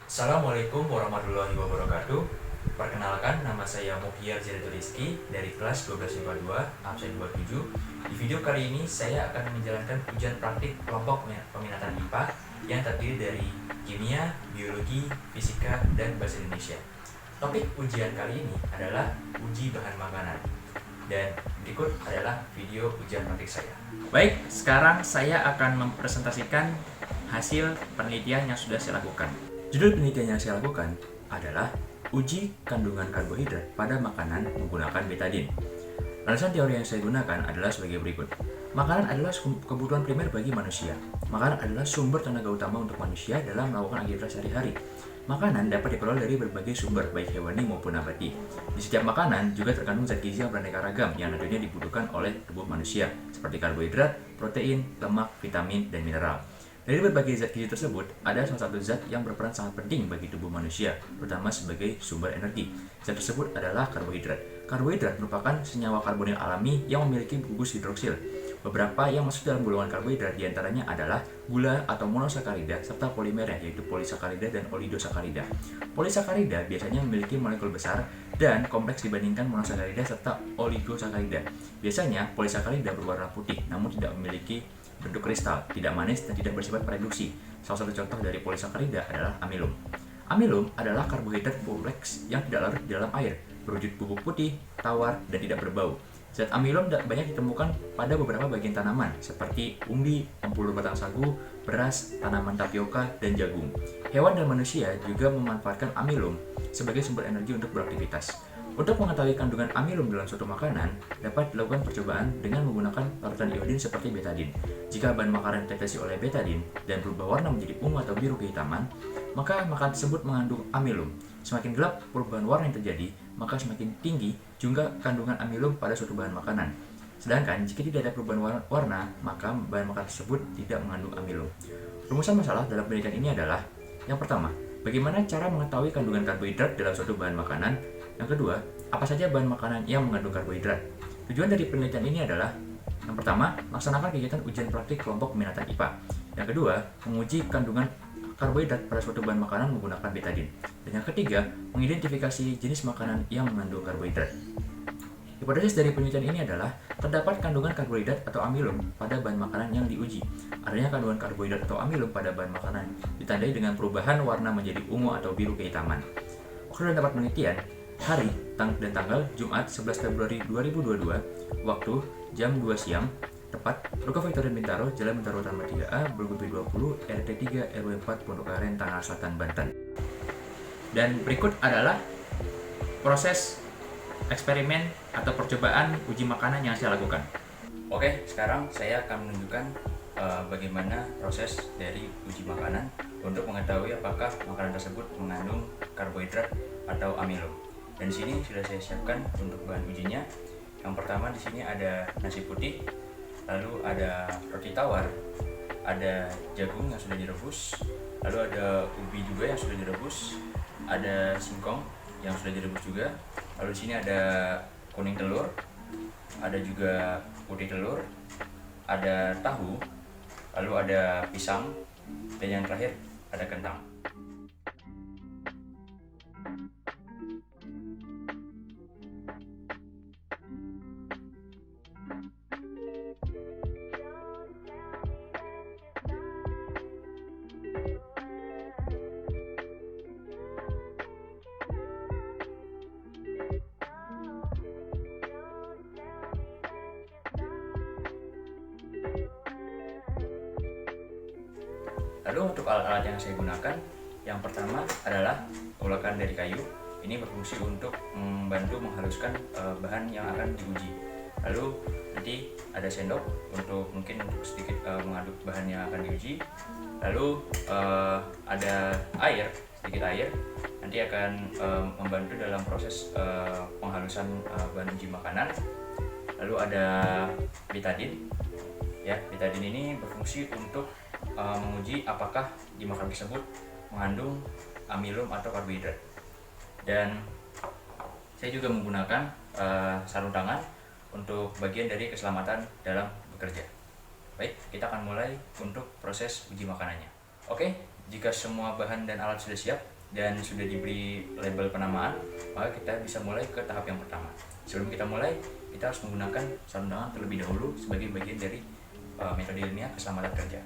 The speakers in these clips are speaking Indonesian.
Assalamualaikum warahmatullahi wabarakatuh. Perkenalkan, nama saya Muhyar Zaidatul Rizky dari kelas 12 IPA 2, absen 27. Di video kali ini saya akan menjalankan ujian praktik kelompok peminatan IPA yang terdiri dari kimia, biologi, fisika, dan bahasa Indonesia. Topik ujian kali ini adalah uji bahan makanan. Dan berikut adalah video ujian praktik saya. Baik, sekarang saya akan mempresentasikan hasil penelitian yang sudah saya lakukan. Judul penelitian yang saya lakukan adalah uji kandungan karbohidrat pada makanan menggunakan betadine. Landasan teori yang saya gunakan adalah sebagai berikut. Makanan adalah kebutuhan primer bagi manusia. Makanan adalah sumber tenaga utama untuk manusia dalam melakukan aktivitas sehari-hari. Makanan dapat diperoleh dari berbagai sumber, baik hewani maupun nabati. Di setiap makanan juga terkandung zat gizi yang beraneka ragam yang nantinya dibutuhkan oleh tubuh manusia, seperti karbohidrat, protein, lemak, vitamin, dan mineral. Dari berbagai zat gizi tersebut, ada salah satu zat yang berperan sangat penting bagi tubuh manusia, terutama sebagai sumber energi. Zat tersebut adalah karbohidrat. Karbohidrat merupakan senyawa karbonil alami yang memiliki gugus hidroksil. Beberapa yang masuk dalam golongan karbohidrat diantaranya adalah gula atau monosakarida serta polimernya, yaitu polisakarida dan oligosakarida. Polisakarida biasanya memiliki molekul besar dan kompleks dibandingkan monosakarida serta oligosakarida. Biasanya polisakarida berwarna putih namun tidak memiliki bentuk kristal, tidak manis, dan tidak bersifat reduksi. Salah satu contoh dari polisakarida adalah amilum. Amilum adalah karbohidrat kompleks yang tidak larut di dalam air, berwujud bubuk putih, tawar, dan tidak berbau. Zat amilum banyak ditemukan pada beberapa bagian tanaman seperti umbi, mempurur batang sagu, beras, tanaman tapioka, dan jagung. Hewan dan manusia juga memanfaatkan amilum sebagai sumber energi untuk beraktivitas. Untuk mengetahui kandungan amilum dalam suatu makanan, dapat dilakukan percobaan dengan menggunakan larutan iodin seperti betadine. Jika bahan makanan terdeteksi oleh betadine dan berubah warna menjadi ungu atau biru kehitaman, maka makanan tersebut mengandung amilum. Semakin gelap perubahan warna yang terjadi, maka semakin tinggi juga kandungan amilum pada suatu bahan makanan. Sedangkan jika tidak ada perubahan warna, maka bahan makanan tersebut tidak mengandung amilum. Rumusan masalah dalam penelitian ini adalah: yang pertama, bagaimana cara mengetahui kandungan karbohidrat dalam suatu bahan makanan? Yang kedua, apa saja bahan makanan yang mengandung karbohidrat? Tujuan dari penelitian ini adalah: yang pertama, melaksanakan kegiatan ujian praktik kelompok peminatan IPA. Yang kedua, menguji kandungan karbohidrat pada suatu bahan makanan menggunakan betadine. Dan yang ketiga, mengidentifikasi jenis makanan yang mengandung karbohidrat. Hipotesis dari penelitian ini adalah terdapat kandungan karbohidrat atau amilum pada bahan makanan yang diuji. Adanya kandungan karbohidrat atau amilum pada bahan makanan ditandai dengan perubahan warna menjadi ungu atau biru kehitaman. Waktu dan tempat penelitian: hari dan tanggal Jumat 11 Februari 2022, waktu jam 2 siang, tepat Ruko Victoria Bintaro, Jalan Bintaro Utama 3A, Blok B20, RT 3 RW 4, Pondok Aren, Tangerang Selatan, Banten. Dan berikut adalah proses eksperimen atau percobaan uji makanan yang saya lakukan. Oke, sekarang saya akan menunjukkan bagaimana proses dari uji makanan untuk mengetahui apakah makanan tersebut mengandung karbohidrat atau amilum. Dan di sini sudah saya siapkan untuk bahan ujinya. Yang pertama di sini ada nasi putih, lalu ada roti tawar, ada jagung yang sudah direbus, lalu ada ubi juga yang sudah direbus, ada singkong yang sudah direbus juga, lalu di sini ada kuning telur, ada juga putih telur, ada tahu, lalu ada pisang, dan yang terakhir ada kentang. Lalu untuk alat-alat yang saya gunakan, yang pertama adalah ulakan dari kayu. Ini berfungsi untuk membantu menghaluskan bahan yang akan diuji. Lalu nanti ada sendok untuk mungkin untuk sedikit mengaduk bahan yang akan diuji. Lalu ada air, sedikit air, nanti akan membantu dalam proses penghalusan bahan uji makanan. Lalu ada betadine. Ya, betadine ini berfungsi untuk menguji apakah di makanan tersebut mengandung amilum atau karbohidrat. Dan saya juga menggunakan sarung tangan untuk bagian dari keselamatan dalam bekerja. Baik, kita akan mulai untuk proses uji makanannya. Oke, jika semua bahan dan alat sudah siap, dan sudah diberi label penamaan, maka kita bisa mulai ke tahap yang pertama. Sebelum kita mulai, kita harus menggunakan sarung tangan terlebih dahulu sebagai bagian dari metode ilmiah keselamatan kerja.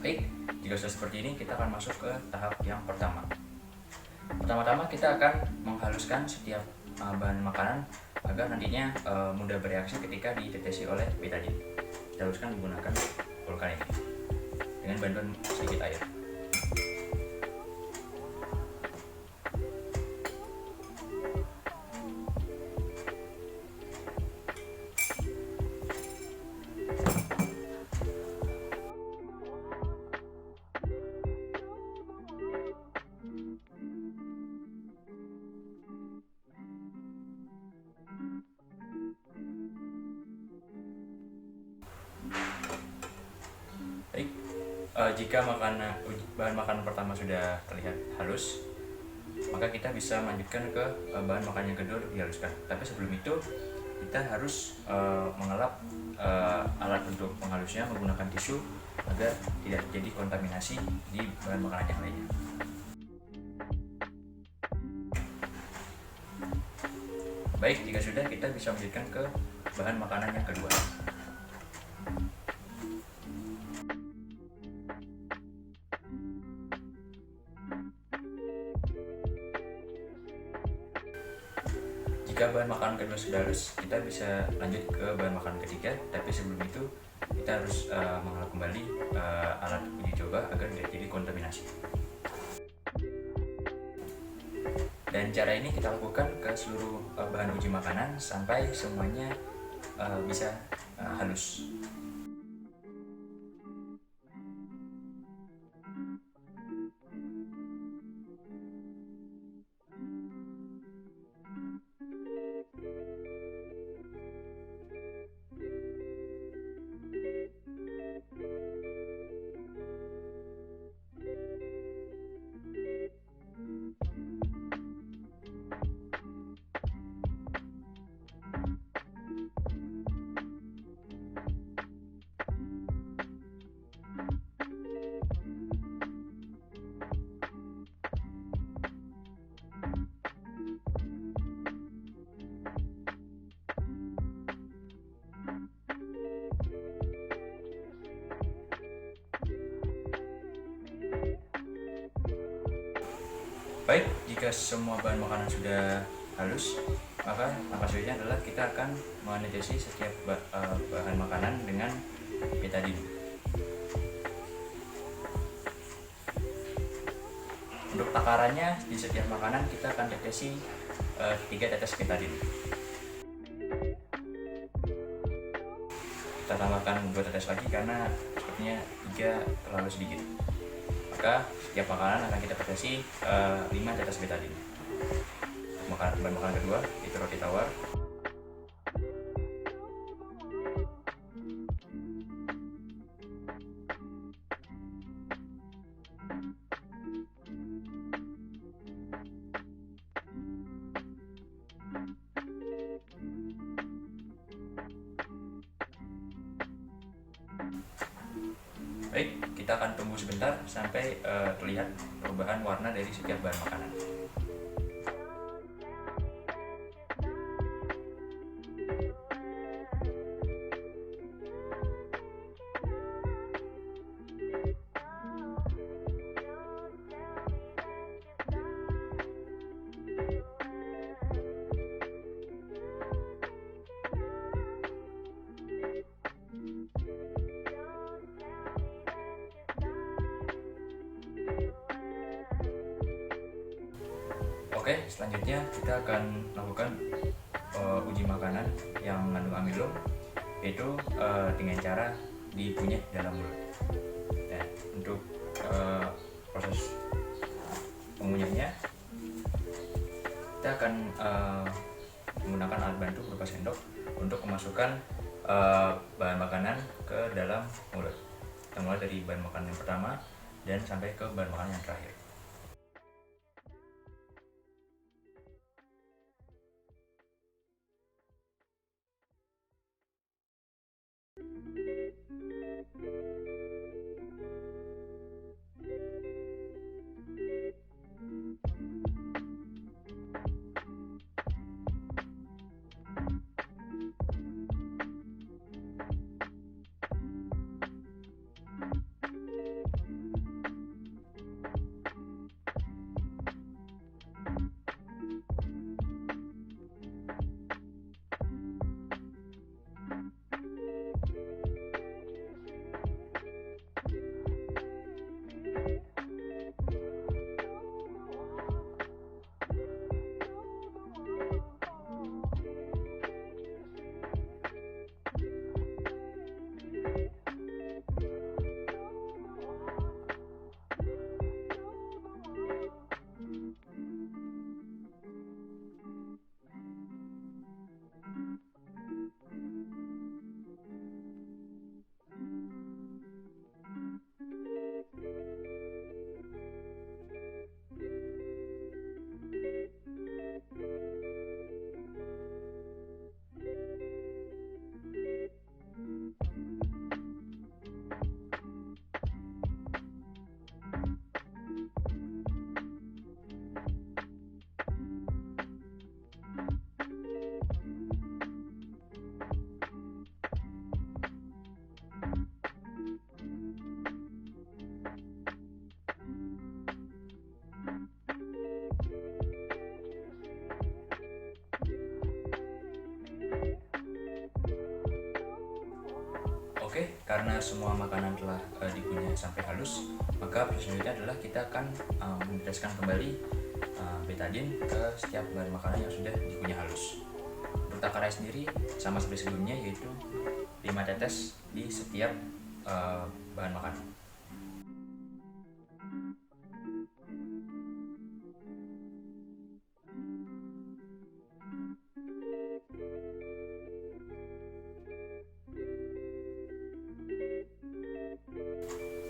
Baik, jika sudah seperti ini, kita akan masuk ke tahap yang pertama. Pertama-tama kita akan menghaluskan setiap bahan makanan agar nantinya mudah bereaksi ketika ditetesi oleh betadin. Kita haluskan menggunakan pulkan ini dengan bantuan sedikit air. Baik, jika bahan makanan pertama sudah terlihat halus, maka kita bisa melanjutkan ke bahan makanan yang kedua untuk dihaluskan. Tapi sebelum itu, kita harus mengelap alat untuk penghalusnya menggunakan tisu agar tidak terjadi kontaminasi di bahan makanan yang lainnya. Baik, jika sudah, kita bisa melanjutkan ke bahan makanan yang kedua. Jika bahan makanan kedua sudah halus, kita bisa lanjut ke bahan makanan ketiga. Tapi sebelum itu, kita harus mengelap kembali alat uji coba agar tidak jadi kontaminasi. Dan cara ini kita lakukan ke seluruh bahan uji makanan sampai semuanya bisa halus. Baik, jika semua bahan makanan sudah halus, maka langkah selanjutnya adalah kita akan menetesi setiap bahan makanan dengan betadin. Untuk takarannya, di setiap makanan kita akan tetesi 3 tetes betadin. Kita tambahkan 2 tetes lagi karena sepertinya 3 terlalu sedikit. Maka setiap makanan akan kita tetesi 5 tetes betadin. Bahan makanan kedua itu roti tawar. Baik, kita akan tunggu sebentar sampai terlihat perubahan warna dari setiap bahan makanan. Oke, selanjutnya kita akan melakukan uji makanan yang mengandung amilum, yaitu dengan cara dikunyah dalam mulut. Nah, untuk proses mengunyahnya, kita akan menggunakan alat bantu berupa sendok untuk memasukkan bahan makanan ke dalam mulut. Kita mulai dari bahan makanan yang pertama dan sampai ke bahan makanan yang terakhir. Oke, karena semua makanan telah dikunyah sampai halus, maka proses selanjutnya adalah kita akan meneteskan kembali betadine ke setiap bahan makanan yang sudah dikunyah halus. Untuk takarannya sendiri sama seperti sebelumnya, yaitu 5 tetes di setiap bahan makanan.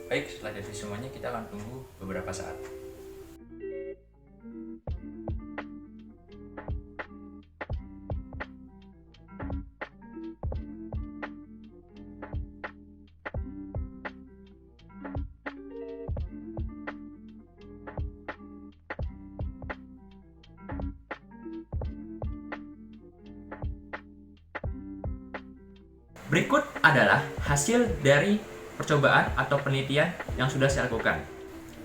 Baik, setelah dari semuanya kita akan tunggu beberapa saat. Berikut adalah hasil dari percobaan atau penelitian yang sudah saya lakukan.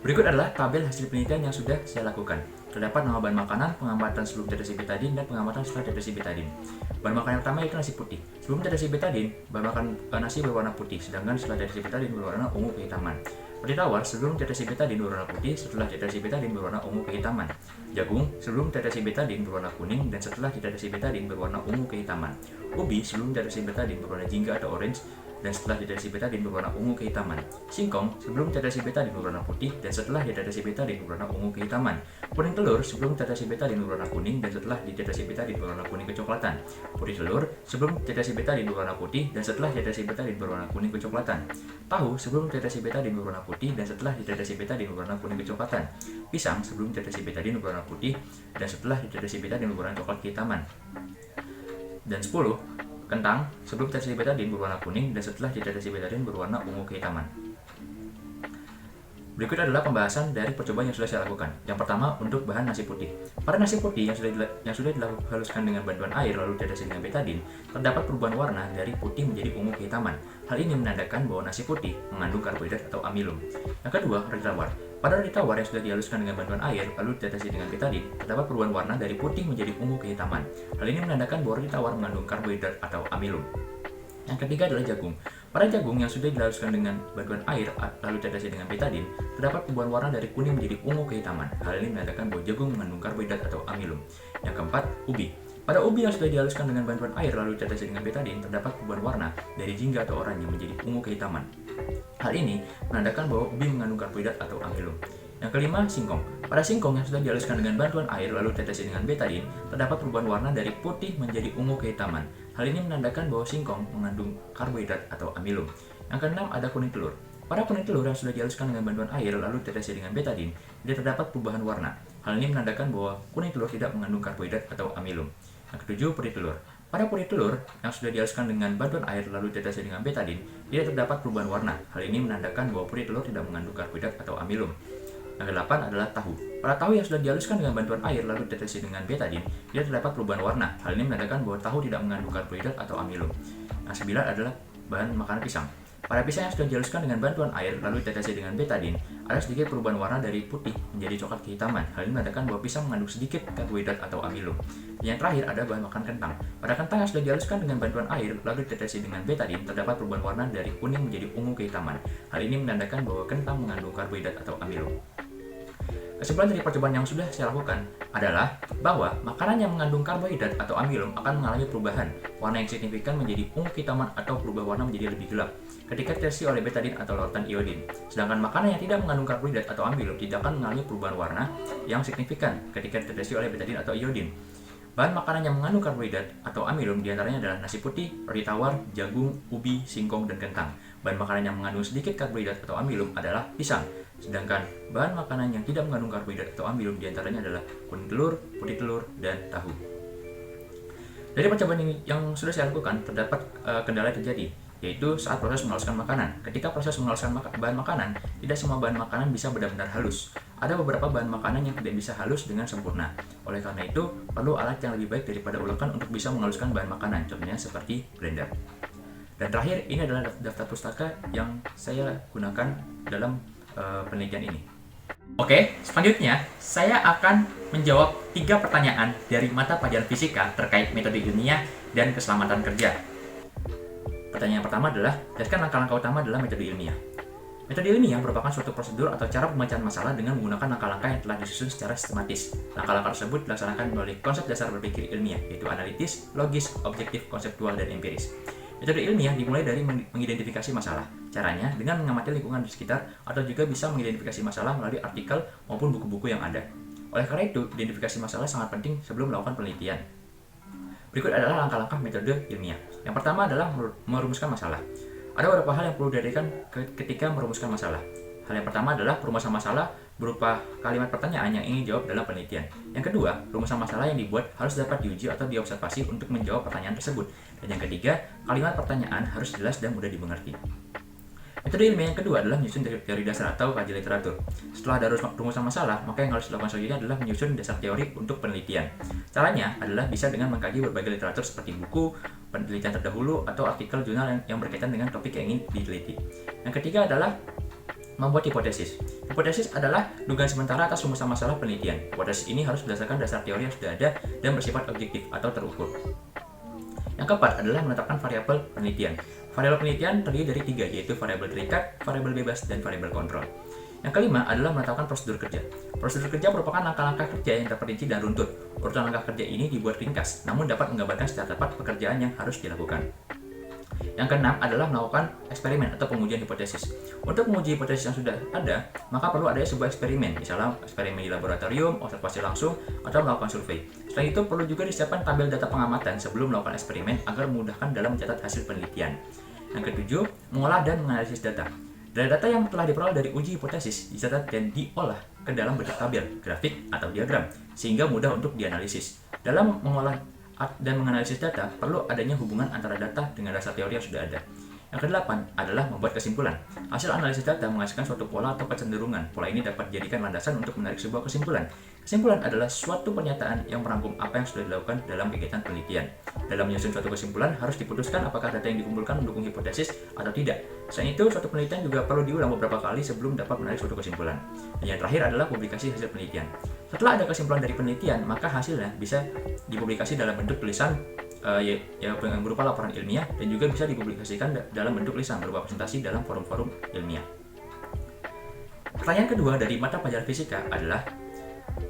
Berikut adalah tabel hasil penelitian yang sudah saya lakukan. Terdapat nama bahan makanan, pengamatan sebelum deteksi betadine, dan pengamatan setelah deteksi betadine. Bahan makanan yang pertama yaitu nasi putih. Sebelum deteksi betadine, bahan makan nasi berwarna putih, sedangkan setelah deteksi betadine berwarna ungu kehitaman. Seperti tawar, sebelum deteksi betadine berwarna putih, setelah deteksi betadine berwarna ungu kehitaman. Jagung, sebelum deteksi betadine berwarna kuning, dan setelah deteksi betadine berwarna ungu kehitaman. Ubi, sebelum deteksi betadine berwarna jingga atau orange, dan setelah deteksi betadine berwarna ungu kehitaman. Singkong, sebelum deteksi betadine berwarna putih, dan setelah deteksi betadine berwarna ungu kehitaman. Kuning telur, sebelum deteksi betadine berwarna kuning, dan setelah deteksi betadine berwarna kuning kecoklatan. Putih telur, sebelum deteksi betadine berwarna putih, dan setelah deteksi betadine berwarna kuning kecoklatan. Tahu, sebelum deteksi betadine berwarna putih, dan setelah deteksi betadine berwarna kuning kecoklatan. Pisang, sebelum deteksi betadine berwarna putih, dan setelah deteksi betadine berwarna coklat kehitaman. Dan 10. Kentang, sebelum deteksi betadine berwarna kuning, dan setelah deteksi betadine berwarna ungu kehitaman. Berikut adalah pembahasan dari percobaan yang sudah saya lakukan. Yang pertama, untuk bahan nasi putih. Pada nasi putih yang sudah dihaluskan dengan bantuan air lalu deteksi dengan betadine, terdapat perubahan warna dari putih menjadi ungu kehitaman. Hal ini menandakan bahwa nasi putih mengandung karbohidrat atau amilum. Yang kedua, roti tawar. Pada roti tawar yang sudah dihaluskan dengan bantuan air lalu deteksi dengan betadine, terdapat perubahan warna dari putih menjadi ungu kehitaman. Hal ini menandakan bahwa roti tawar mengandung karbohidrat atau amilum. Yang ketiga adalah jagung. Pada jagung yang sudah dihaluskan dengan bantuan air lalu deteksi dengan betadine, terdapat perubahan warna dari kuning menjadi ungu kehitaman. Hal ini menandakan bahwa jagung mengandung karbohidrat atau amilum. Yang keempat, ubi. Pada ubi yang sudah dihaluskan dengan bantuan air lalu deteksi dengan betadine, terdapat perubahan warna dari jingga atau oranye menjadi ungu kehitaman. Hal ini menandakan bahwa ubi mengandung karbohidrat atau amilum. Yang kelima, singkong. Pada singkong yang sudah dihaluskan dengan bantuan air lalu deteksi dengan betadine, terdapat perubahan warna dari putih menjadi ungu kehitaman. Hal ini menandakan bahwa singkong mengandung karbohidrat atau amilum. Yang keenam, ada kuning telur. Pada kuning telur yang sudah dihaluskan dengan bantuan air lalu deteksi dengan betadine, tidak terdapat perubahan warna. Hal ini menandakan bahwa kuning telur tidak mengandung karbohidrat atau amilum. Yang ketujuh, putih telur. Pada putih telur yang sudah dihaluskan dengan bantuan air lalu deteksi dengan betadine, tidak terdapat perubahan warna. Hal ini menandakan bahwa putih telur tidak mengandung karbohidrat atau amilum. Yang kedelapan adalah tahu. Pada tahu yang sudah dihaluskan dengan bantuan air lalu deteksi dengan betadine, tidak terdapat perubahan warna. Hal ini menandakan bahwa tahu tidak mengandung karbohidrat atau amilum. Yang sembilan adalah bahan makanan pisang. Pada pisang yang sudah dihaluskan dengan bantuan air lalu deteksi dengan betadine, ada sedikit perubahan warna dari putih menjadi coklat kehitaman. Hal ini menandakan bahwa pisang mengandung sedikit karbohidrat atau amilum. Yang terakhir ada bahan makanan kentang. Pada kentang yang sudah dihaluskan dengan bantuan air lalu deteksi dengan betadine, terdapat perubahan warna dari kuning menjadi ungu kehitaman. Hal ini menandakan bahwa kentang mengandung karbohidrat atau amilum. Kesimpulan dari percobaan yang sudah saya lakukan adalah bahwa makanan yang mengandung karbohidrat atau amilum akan mengalami perubahan warna yang signifikan menjadi ungu kehitaman atau berubah warna menjadi lebih gelap ketika deteksi oleh betadine atau larutan iodin. Sedangkan makanan yang tidak mengandung karbohidrat atau amilum tidak akan mengalami perubahan warna yang signifikan ketika deteksi oleh betadine atau iodin. Bahan makanan yang mengandung karbohidrat atau amilum diantaranya adalah nasi putih, roti tawar, jagung, ubi, singkong, dan kentang. Bahan makanan yang mengandung sedikit karbohidrat atau amilum adalah pisang. Sedangkan bahan makanan yang tidak mengandung karbohidrat atau amilum diantaranya adalah kuning telur, putih telur, dan tahu. Dari percobaan ini yang sudah saya lakukan, terdapat kendala yang terjadi, yaitu saat proses menghaluskan makanan. Ketika proses menghaluskan bahan makanan, tidak semua bahan makanan bisa benar-benar halus. Ada beberapa bahan makanan yang tidak bisa halus dengan sempurna. Oleh karena itu, perlu alat yang lebih baik daripada ulekan untuk bisa menghaluskan bahan makanan, contohnya seperti blender. Dan terakhir, ini adalah daftar pustaka yang saya gunakan dalam penelitian ini. Oke, selanjutnya saya akan menjawab 3 pertanyaan dari mata pelajaran fisika terkait metode ilmiah dan keselamatan kerja. Pertanyaan yang pertama adalah, jelaskan langkah-langkah utama dalam metode ilmiah. Metode ilmiah merupakan suatu prosedur atau cara pembacaan masalah dengan menggunakan langkah-langkah yang telah disusun secara sistematis. Langkah-langkah tersebut dilaksanakan melalui konsep dasar berpikir ilmiah, yaitu analitis, logis, objektif, konseptual, dan empiris. Metode ilmiah dimulai dari mengidentifikasi masalah. Caranya dengan mengamati lingkungan di sekitar atau juga bisa mengidentifikasi masalah melalui artikel maupun buku-buku yang ada. Oleh karena itu, identifikasi masalah sangat penting sebelum melakukan penelitian. Berikut adalah langkah-langkah metode ilmiah. Yang pertama adalah merumuskan masalah. Ada beberapa hal yang perlu diperhatikan ketika merumuskan masalah. Hal yang pertama adalah perumusan masalah berupa kalimat pertanyaan yang ingin dijawab dalam penelitian. Yang kedua, rumusan masalah yang dibuat harus dapat diuji atau diobservasi untuk menjawab pertanyaan tersebut. Dan yang ketiga, kalimat pertanyaan harus jelas dan mudah dimengerti. Metode ilmiah yang kedua adalah menyusun teori dasar atau kajian literatur. Setelah ada rumusan masalah, maka yang harus dilakukan selanjutnya adalah menyusun dasar teori untuk penelitian. Caranya adalah bisa dengan mengkaji berbagai literatur seperti buku, penelitian terdahulu, atau artikel jurnal yang berkaitan dengan topik yang ingin diteliti. Yang ketiga adalah membuat hipotesis. Hipotesis adalah dugaan sementara atas rumusan masalah penelitian. Hipotesis ini harus berdasarkan dasar teori yang sudah ada dan bersifat objektif atau terukur. Yang keempat adalah menetapkan variabel penelitian. Variabel penelitian terdiri dari 3, yaitu variabel terikat, variabel bebas, dan variabel kontrol. Yang kelima adalah menetapkan prosedur kerja. Prosedur kerja merupakan langkah-langkah kerja yang terperinci dan runtut. Urutan langkah kerja ini dibuat ringkas, namun dapat menggambarkan secara tepat pekerjaan yang harus dilakukan. Yang keenam adalah melakukan eksperimen atau pengujian hipotesis. Untuk menguji hipotesis yang sudah ada, maka perlu adanya sebuah eksperimen, misalnya eksperimen di laboratorium, observasi langsung, atau melakukan survei. Selain itu, perlu juga disiapkan tabel data pengamatan sebelum melakukan eksperimen agar memudahkan dalam mencatat hasil penelitian. Yang ketujuh, mengolah dan menganalisis data. Data yang telah diperoleh dari uji hipotesis dicatat dan diolah ke dalam bentuk tabel, grafik, atau diagram, sehingga mudah untuk dianalisis. Dalam mengolah dan menganalisis data, perlu adanya hubungan antara data dengan dasar teori yang sudah ada. Yang kedelapan adalah membuat kesimpulan. Hasil analisis data menghasilkan suatu pola atau kecenderungan. Pola ini dapat dijadikan landasan untuk menarik sebuah kesimpulan. Kesimpulan adalah suatu pernyataan yang merangkum apa yang sudah dilakukan dalam kegiatan penelitian. Dalam menyusun suatu kesimpulan, harus diputuskan apakah data yang dikumpulkan mendukung hipotesis atau tidak. Selain itu, suatu penelitian juga perlu diulang beberapa kali sebelum dapat menarik suatu kesimpulan. Dan yang terakhir adalah publikasi hasil penelitian. Setelah ada kesimpulan dari penelitian, maka hasilnya bisa dipublikasi dalam bentuk tulisan yang berupa laporan ilmiah dan juga bisa dipublikasikan dalam bentuk lisan berupa presentasi dalam forum-forum ilmiah. Pertanyaan kedua dari mata pelajaran fisika adalah,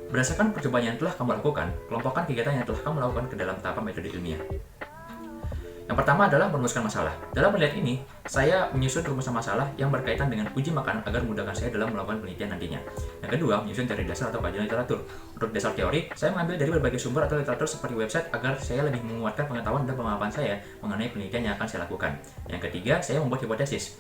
berdasarkan percobaan yang telah kamu lakukan, kelompokkan kegiatan yang telah kamu lakukan ke dalam tahapan metode ilmiah. Yang pertama adalah merumuskan masalah. Dalam penelitian ini, saya menyusun rumusan masalah yang berkaitan dengan uji makanan agar memudahkan saya dalam melakukan penelitian nantinya. Yang kedua, menyusun teori dasar atau kajian literatur. Untuk dasar teori, saya mengambil dari berbagai sumber atau literatur seperti website agar saya lebih menguatkan pengetahuan dan pemahaman saya mengenai penelitian yang akan saya lakukan. Yang ketiga, saya membuat hipotesis.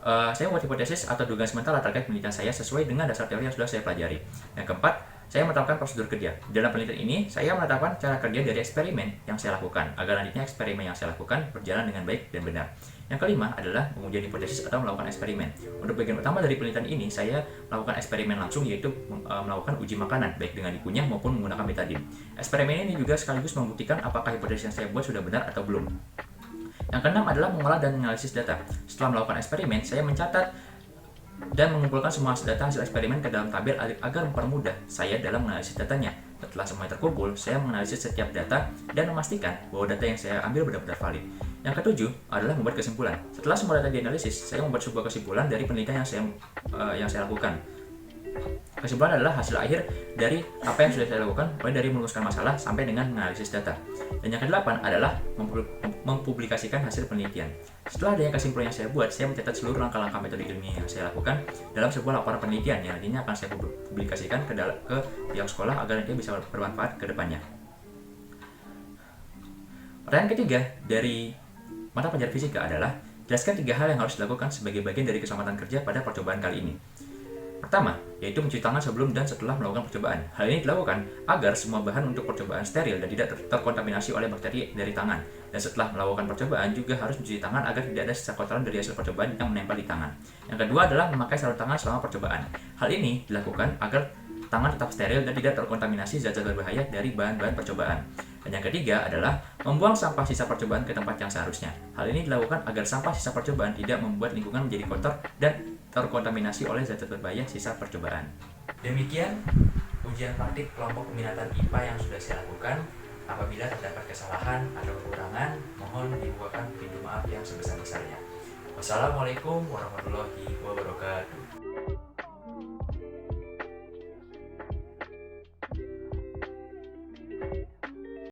Saya membuat hipotesis atau dugaan sementara terkait penelitian saya sesuai dengan dasar teori yang sudah saya pelajari. Yang keempat, saya menetapkan prosedur kerja. Dalam penelitian ini, saya menetapkan cara kerja dari eksperimen yang saya lakukan, agar nantinya eksperimen yang saya lakukan berjalan dengan baik dan benar. Yang kelima adalah pengujian hipotesis atau melakukan eksperimen. Untuk bagian utama dari penelitian ini, saya melakukan eksperimen langsung, yaitu melakukan uji makanan, baik dengan dikunyah maupun menggunakan betadine. Eksperimen ini juga sekaligus membuktikan apakah hipotesis yang saya buat sudah benar atau belum. Yang keenam adalah mengolah dan menganalisis data. Setelah melakukan eksperimen, saya mencatat dan mengumpulkan semua data hasil eksperimen ke dalam tabel agar mempermudah saya dalam menganalisis datanya. Setelah semuanya terkumpul, saya menganalisis setiap data dan memastikan bahwa data yang saya ambil benar-benar valid. Yang ketujuh adalah membuat kesimpulan. Setelah semua data dianalisis, saya membuat sebuah kesimpulan dari penelitian yang saya lakukan. Kesimpulan adalah hasil akhir dari apa yang sudah saya lakukan, mulai dari merumuskan masalah sampai dengan menganalisis data. Dan yang kedelapan adalah mempublikasikan hasil penelitian. Setelah adanya kesimpulan yang saya buat, saya mencatat seluruh langkah-langkah metode ilmiah yang saya lakukan dalam sebuah laporan penelitian yang nantinya akan saya publikasikan ke pihak sekolah agar nantinya bisa bermanfaat ke depannya. Pertanyaan ketiga dari mata pelajaran fisika adalah, jelaskan 3 hal yang harus dilakukan sebagai bagian dari keselamatan kerja pada percobaan kali ini. Pertama, yaitu mencuci tangan sebelum dan setelah melakukan percobaan. Hal ini dilakukan agar semua bahan untuk percobaan steril dan tidak terkontaminasi oleh bakteri dari tangan. Dan setelah melakukan percobaan juga harus mencuci tangan agar tidak ada sisa kotoran dari hasil percobaan yang menempel di tangan. Yang kedua adalah memakai sarung tangan selama percobaan. Hal ini dilakukan agar tangan tetap steril dan tidak terkontaminasi zat-zat berbahaya dari bahan-bahan percobaan. Dan yang ketiga adalah membuang sampah sisa percobaan ke tempat yang seharusnya. Hal ini dilakukan agar sampah sisa percobaan tidak membuat lingkungan menjadi kotor dan terkontaminasi oleh zat-zat berbahaya sisa percobaan. Demikian ujian praktik kelompok peminatan IPA yang sudah saya lakukan. Apabila terdapat kesalahan atau kekurangan, mohon dibukakan pintu maaf yang sebesar-besarnya. Wassalamualaikum warahmatullahi wabarakatuh.